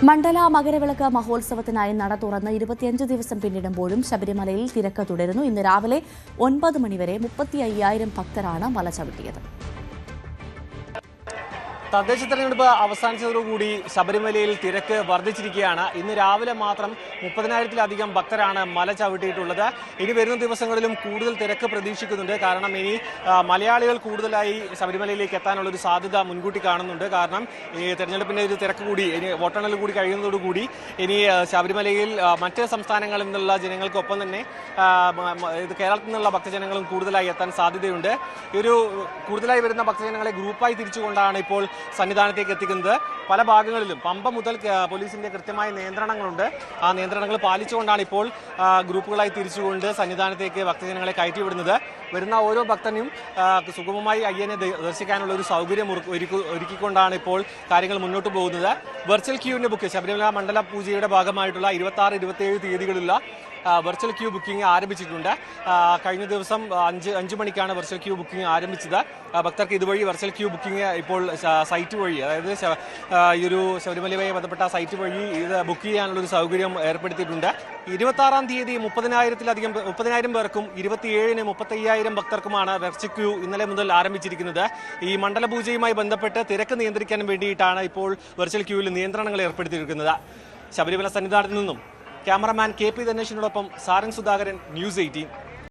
മണ്ഡല മകരവിളക്ക് മഹോത്സവത്തിനായി നട തുറന്ന് 25 ദിവസം പിന്നിടുമ്പോഴും ശബരിമലയിൽ തിരക്ക് തുടരുന്നു. ഇന്ന് രാവിലെ 9 മണിവരെ 35,000 ഭക്തരാണ് മല ചവിട്ടിയത്. തദ്ദേശ തെരഞ്ഞെടുപ്പ് അവസാനിച്ചതോടുകൂടി ശബരിമലയിൽ തിരക്ക് വർദ്ധിച്ചിരിക്കുകയാണ്. ഇന്ന് രാവിലെ മാത്രം 30,000-ലധികം ഭക്തരാണ് മല ചവിട്ടിയിട്ടുള്ളത്. ഇനി വരുന്ന ദിവസങ്ങളിലും കൂടുതൽ തിരക്ക് പ്രതീക്ഷിക്കുന്നുണ്ട്. കാരണം ഇനി മലയാളികൾ കൂടുതലായി ശബരിമലയിലേക്ക് എത്താനുള്ളൊരു സാധ്യത മുൻകൂട്ടി കാണുന്നുണ്ട്. കാരണം ഈ തെരഞ്ഞെടുപ്പിൻ്റെ ഒരു തിരക്ക് കൂടി ഇനി വോട്ടെണ്ണൽ കൂടി കഴിയുന്നതോടുകൂടി ഇനി ശബരിമലയിൽ മറ്റ് സംസ്ഥാനങ്ങളിൽ നിന്നുള്ള ജനങ്ങൾക്കൊപ്പം തന്നെ കേരളത്തിൽ നിന്നുള്ള ഭക്തജനങ്ങളും കൂടുതലായി എത്താൻ സാധ്യതയുണ്ട്. ഈ ഒരു കൂടുതലായി വരുന്ന ഭക്തജനങ്ങളെ ഗ്രൂപ്പായി തിരിച്ചുകൊണ്ടാണ് ഇപ്പോൾ സന്നിധാനത്തേക്ക് എത്തിക്കുന്നത്. പല ഭാഗങ്ങളിലും പമ്പ മുതൽ പോലീസിന്റെ കൃത്യമായ നിയന്ത്രണങ്ങളുണ്ട്. ആ നിയന്ത്രണങ്ങൾ പാലിച്ചുകൊണ്ടാണ് ഇപ്പോൾ ഗ്രൂപ്പുകളായി തിരിച്ചുകൊണ്ട് സന്നിധാനത്തേക്ക് ഭക്തജനങ്ങളെ കയറ്റിവിടുന്നത്. വരുന്ന ഓരോ ഭക്തനും സുഗമമായി അയ്യനെ ദർശിക്കാനുള്ള ഒരു സൗകര്യം ഒരുക്കിക്കൊണ്ടാണ് ഇപ്പോൾ കാര്യങ്ങൾ മുന്നോട്ട് പോകുന്നത്. വെർച്വൽ ക്യൂവിന്റെ ബുക്ക് ശബരിമല മണ്ഡല പൂജയുടെ ഭാഗമായിട്ടുള്ള 26, 27 തീയതികളുള്ള വെർച്വൽ ക്യൂ ബുക്കിംഗ് ആരംഭിച്ചിട്ടുണ്ട്. കഴിഞ്ഞ ദിവസം 5 മണിക്കാണ് വെർച്വൽ ക്യൂ ബുക്കിംഗ് ആരംഭിച്ചത്. ഭക്തർക്ക് ഇതുവഴി വെർച്വൽ ക്യൂ ബുക്കിംഗ് ഇപ്പോൾ സൈറ്റ് വഴി, അതായത് ഈ ഒരു ശബരിമലയുമായി ബന്ധപ്പെട്ട സൈറ്റ് വഴി ഇത് ബുക്ക് ചെയ്യാനുള്ളൊരു സൗകര്യം ഏർപ്പെടുത്തിയിട്ടുണ്ട്. 26-ാം തീയതി 30,000 പേർക്കും 27-ന് 35,000 ഭക്തർക്കുമാണ് വെർച്വൽ ക്യൂ ഇന്നലെ മുതൽ ആരംഭിച്ചിരിക്കുന്നത്. ഈ മണ്ഡലപൂജയുമായി ബന്ധപ്പെട്ട് തിരക്ക് നിയന്ത്രിക്കാൻ വേണ്ടിയിട്ടാണ് ഇപ്പോൾ വെർച്വൽ ക്യൂവിൽ നിയന്ത്രണങ്ങൾ ഏർപ്പെടുത്തിയിരിക്കുന്നത്. ശബരിമല സന്നിധാനത്ത് നിന്നും ക്യാമറമാൻ KP ദിനേശിനോടൊപ്പം സാരംഗ് സുധാകരൻ, ന്യൂസ് 18.